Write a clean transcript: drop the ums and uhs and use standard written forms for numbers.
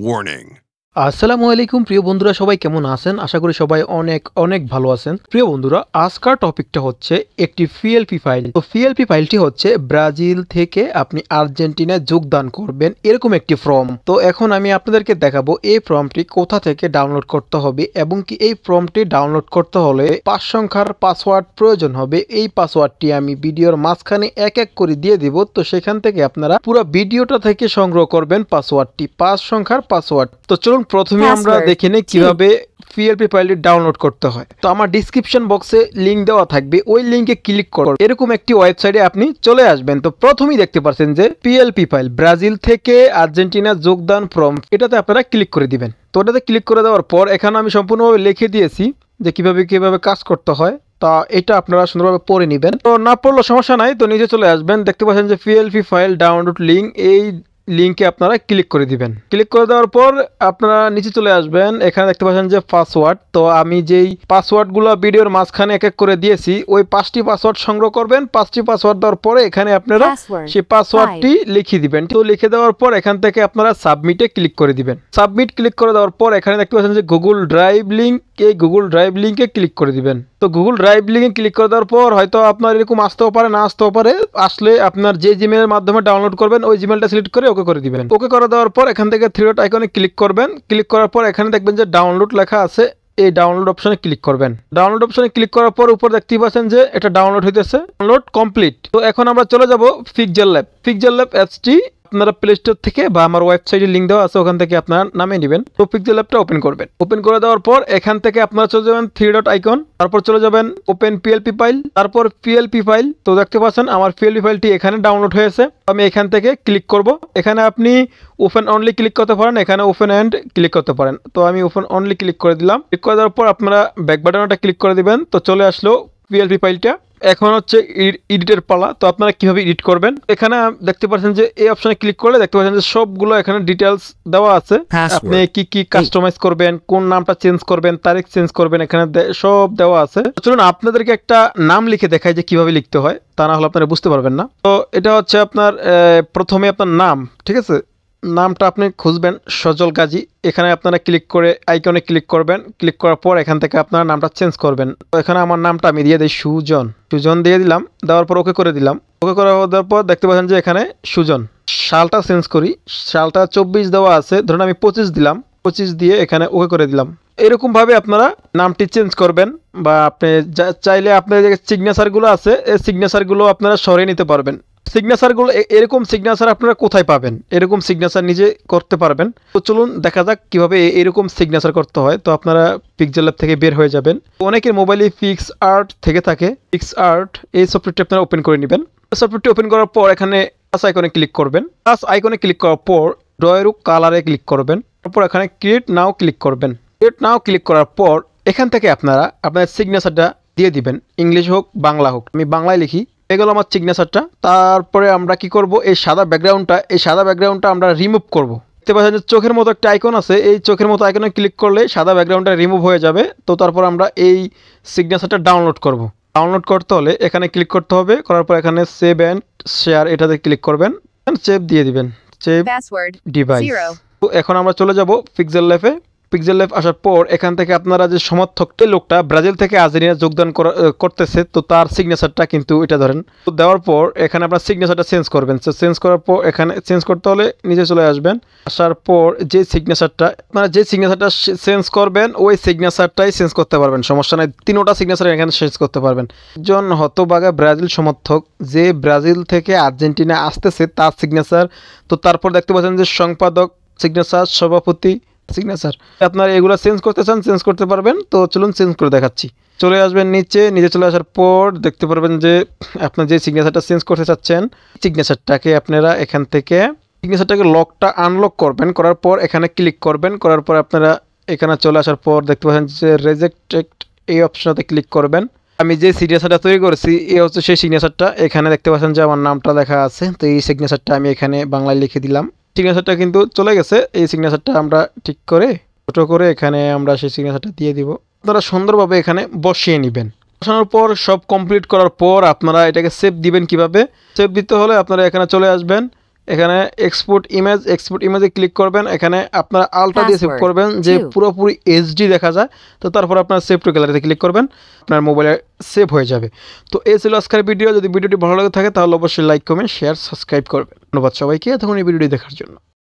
Warning. আসসালামু আলাইকুম প্রিয় বন্ধুরা, সবাই কেমন আছেন? আশা করি সবাই অনেক অনেক ভালো আছেন। প্রিয় বন্ধুরা, আজকের টপিকটা হচ্ছে একটি পিএলপি ফাইল। তো পিএলপি ফাইলটি হচ্ছে ব্রাজিল থেকে আপনি আর্জেন্টিনায় যোগদান করবেন এরকম একটি ফর্ম। তো এখন আমি আপনাদেরকে দেখাবো এই ফর্মটি কোথা থেকে ডাউনলোড করতে হবে এবং কি এই ফর্মটি ডাউনলোড করতে হলে 5 সংখ্যার পাসওয়ার্ড প্রয়োজন হবে। এই পাসওয়ার্ডটি আমি ভিডিওর মাঝখানে এক এক করে দিয়ে দিব। তো সেখান থেকে আপনারা পুরো ভিডিওটা থেকে সংগ্রহ করবেন পাসওয়ার্ডটি, 5 সংখ্যার পাসওয়ার্ড। তো চলুন প্রথমে আমরা দেখে নিই কিভাবে পিএলপি ফাইলটি ডাউনলোড করতে হয়। তো আমার ডিসক্রিপশন বক্সে লিংক দেওয়া থাকবে, ওই লিংকে ক্লিক করে এরকম একটি ওয়েবসাইটে আপনি চলে আসবেন। তো প্রথমেই দেখতে পাচ্ছেন যে পিএলপি ফাইল ব্রাজিল থেকে আর্জেন্টিনা যোগদান ফর্ম, এটাতে আপনারা ক্লিক করে দিবেন। তো ওটাতে ক্লিক করে দেওয়ার পর এখানে আমি সম্পূর্ণভাবে লিখে দিয়েছি যে কিভাবে কাজ করতে হয়। তা এটা আপনারা সুন্দরভাবে পড়ে নেবেন। তো না পড়লে সমস্যা নাই, তো নিচে চলে আসবেন, দেখতে পাচ্ছেন যে পিএলপি ফাইল ডাউনলোড লিংক, এই লিংকে আপনারা ক্লিক করে দিবেন। ক্লিক করে দেওয়ার পর আপনারা নিচে চলে আসবেন, এখানে দেখতে পাচ্ছেন যে পাসওয়ার্ড। তো আমি যেই পাসওয়ার্ডগুলো ভিডিওর মাঝখানে এক এক করে দিয়েছি, ওই 5টি পাসওয়ার্ড সংগ্রহ করবেন। 5টি পাসওয়ার্ড দেওয়ার পরে এখানে আপনারা সেই পাসওয়ার্ডটি লিখে দিবেন। তো লিখে দেওয়ার পর এখান থেকে আপনারা সাবমিটে ক্লিক করে দিবেন। সাবমিট ক্লিক করে দেওয়ার পর এখানে দেখতে পাচ্ছেন যে গুগল ড্রাইভ লিংক, এই গুগল ড্রাইভ লিংকে ক্লিক করে দিবেন। তো গুগল ড্রাইভ লিংকে ক্লিক করে দেওয়ার পর হয়তো আপনার এরকম আসতেও পারে, না আসতেও পারে। আসলে আপনার যে জিমেলের মাধ্যমে ডাউনলোড করবেন ওই জিমেলটা সিলেক্ট করে ওকে করে দিবেন। ওকে করে দেওয়ার পর এখান থেকে থ্রি ডট আইকনে ক্লিক করবেন। ক্লিক করার পর এখানে দেখবেন যে ডাউনলোড লেখা আছে, এই ডাউনলোড অপশনে ক্লিক করবেন। ডাউনলোড অপশনে ক্লিক করার পর উপর দেখতেই পাচ্ছেন যে এটা ডাউনলোড হইতেছে, ডাউনলোড কমপ্লিট। তো এখন আমরা চলে যাব পিক্সেল ল্যাব। পিক্সেল ল্যাব অ্যাপসটি আপনারা প্লে স্টোর থেকে বা আমার ওয়েবসাইটে লিংক দেওয়া আছে, ওখান থেকে আপনারা নামিয়ে নেবেন। তো পিক্সেল ল্যাবটা ওপেন করবেন। ওপেন করে দেওয়ার পর এখান থেকে আপনারা চলে যাবেন থ্রি ডট আইকন, তারপর চলে যাবেন ওপেন পিএলপি ফাইল, তারপর পিএলপি ফাইল। তো দেখতে পাচ্ছেন আমার পিএলপি ফাইলটি এখানে ডাউনলোড হয়েছে। আমি এখান থেকে ক্লিক করব। এখানে আপনি ওপেন অনলি ক্লিক করতে পারেন, এখানে ওপেন অ্যান্ড ক্লিক করতে পারেন। তো আমি ওপেন অনলি ক্লিক করে দিলাম। ক্লিক করে দেওয়ার পর আপনারা ব্যাক বাটনটা ক্লিক করে দিবেন। তো চলে আসলো পিএলপি ফাইলটা। এখন হচ্ছে এডিটের পালা। তো আপনারা কিভাবে এডিট করবেন, এখানে দেখতে পাচ্ছেন যে এই অপশনে ক্লিক করলে দেখতে পাচ্ছেন যে সবগুলো এখানে ডিটেলস দেওয়া আছে। আপনি কি কাস্টমাইজ করবেন, কোন নামটা চেঞ্জ করবেন, তারিখ চেঞ্জ করবেন, এখানে সব দেওয়া আছে। চলুন আপনাদেরকে একটা নাম লিখে দেখাই যে কিভাবে লিখতে হয়, তা না হলে আপনারা বুঝতে পারবেন না। তো এটা হচ্ছে আপনার প্রথমে আপনার নাম, ঠিক আছে, নামটা আপনি খুঁজবেন সজল গাজী। এখানে আপনারা ক্লিক করে আইকনে ক্লিক করবেন। ক্লিক করার পর এখান থেকে আপনারা নামটা চেঞ্জ করবেন। তো এখানে আমার নামটা আমি দিয়ে দিই সুজন দিয়ে দিলাম। দেওয়ার পর ওকে করে দিলাম। ওকে করে দেওয়ার পর দেখতে পাচ্ছেন যে এখানে সুজন। সালটা চেঞ্জ করি, সালটা 24 দেওয়া আছে, ধরুন আমি 25 দিলাম। 25 দিয়ে এখানে ওকে করে দিলাম। এরকম ভাবে আপনারা নামটি চেঞ্জ করবেন, বা আপনি চাইলে আপনার যে সিগনেচারগুলো আছে এই সিগনেচারগুলো আপনারা সরিয়ে নিতে পারবেন। সিগনেচারগুলো এরকম সিগনেচার আপনারা কোথায় পাবেন, এরকম সিগনেচার নিজে করতে পারবেন। তো চলুন দেখা যাক কিভাবে এরকম সিগনেচার করতে হয়। তো আপনারা পিক্সেল ল্যাব থেকে বের হয়ে যাবেন। অনেকের মোবাইলে পিক্স আর্ট থেকে থাকে, পিক্স আর্ট এই সফটওয়্যারটি আপনারা ওপেন করে নেবেন। সফটওয়্যারটি ওপেন করার পর এখানে প্লাস আইকনে ক্লিক করবেন। প্লাস আইকনে ক্লিক করার পর ড্রয়ের কালারে ক্লিক করবেন। তারপর এখানে ক্রিয়েট নাও ক্লিক করবেন। ক্রিয়েট নাও ক্লিক করার পর এখান থেকে আপনারা আপনার সিগনেচারটা দিয়ে দিবেন, ইংলিশ হোক বাংলা হোক। আমি বাংলায় লিখি, এগুলো আমার সিগনেচারটা। তারপরে আমরা কি করব, এই সাদা ব্যাকগ্রাউন্ডটা আমরা রিমুভ করব। দেখতে পাচ্ছেন যে চোখের মতো একটা আইকন আছে, এই চোখের মতো আইকনে ক্লিক করলে সাদা ব্যাকগ্রাউন্ডটা রিমুভ হয়ে যাবে। তো তারপর আমরা এই সিগনেচারটা ডাউনলোড করব। ডাউনলোড করতে হলে এখানে ক্লিক করতে হবে। করার পর এখানে সেভ অ্যান্ড শেয়ার এটাতে ক্লিক করবেন, সেভ দিয়ে দিবেন, সেভ ডিভাইস। তো এখন আমরা চলে যাব পিক্সেল ল্যাবে। পিক্সেল ল্যাব আসার পর এখান থেকে আপনারা যে সমর্থক লোকটা ব্রাজিল থেকে আর্জেন্টিনা যোগদান করতেছে, তো তার সিগনেচারটা কিন্তু এটা ধরেন। তো দেওয়ার পর এখানে আপনার সিগনেচারটা চেঞ্জ করবেন। চেঞ্জ করার পর এখানে চেঞ্জ করতে হলে নিচে চলে আসবেন। আসার পর যে সিগনেচারটা আপনারা চেঞ্জ করবেন ওই সিগনেচারটাই চেঞ্জ করতে পারবেন, সমস্যা নাই। 3টা সিগনেচার এখানে চেঞ্জ করতে পারবেন। একজন হতবাগা ব্রাজিল সমর্থক যে ব্রাজিল থেকে আর্জেন্টিনা আসতেছে তার সিগনেচার। তো তারপর দেখতে পাচ্ছেন যে সম্পাদক সিগনেচার, সভাপতি সিগনেচার। আপনারা এগুলো চেঞ্জ করতে চান চেঞ্জ করতে পারবেন। তো চলুন চেঞ্জ করে দেখাচ্ছি। চলে আসবেন নিচে চলে আসার পর দেখতে পারবেন যে আপনার যে সিগনেচারটা চেঞ্জ করতে চাচ্ছেন সিগনেচারটাকে আপনারা এখান থেকে সিগনেচারটাকে লকটা আনলক করবেন। করার পর এখানে ক্লিক করবেন। করার পর আপনারা এখানে চলে আসার পর দেখতে পাচ্ছেন যে রেজেক্টেড এই অপশনটাতে ক্লিক করবেন। আমি যে সিগনেচারটা তৈরি করেছি এই হচ্ছে সেই সিগনেচারটা। এখানে দেখতে পাচ্ছেন যে আমার নামটা লেখা আছে। তো এই সিগনেচারটা আমি এখানে বাংলায় লিখে দিলাম। সিগনেচারটা কিন্তু চলে গেছে। এই সিগনেচারটা আমরা ঠিক করে ছোটো করে এখানে আমরা সেই সিগনেচারটা দিয়ে দিব। আপনারা সুন্দরভাবে এখানে বসিয়ে নেবেন। বসানোর পর সব কমপ্লিট করার পর আপনারা এটাকে সেভ দিবেন। কিভাবে সেভ দিতে হলে আপনারা এখানে চলে আসবেন। এখানে এক্সপোর্ট ইমেজে ক্লিক করবেন। এখানে আপনারা আলট্রা দিয়ে সেভ করবেন যে পুরোপুরি এইচডি দেখা যায়। তো তারপর আপনার সেভ টু গ্যালারিতে ক্লিক করবেন, আপনার মোবাইলে সেভ হয়ে যাবে। তো এই ছিল আজকের ভিডিও। যদি ভিডিওটি ভালো লাগে থাকে তাহলে অবশ্যই লাইক কমেন্ট শেয়ার সাবস্ক্রাইব করবেন। ধন্যবাদ সবাইকে এতক্ষণ এই ভিডিওটি দেখার জন্য।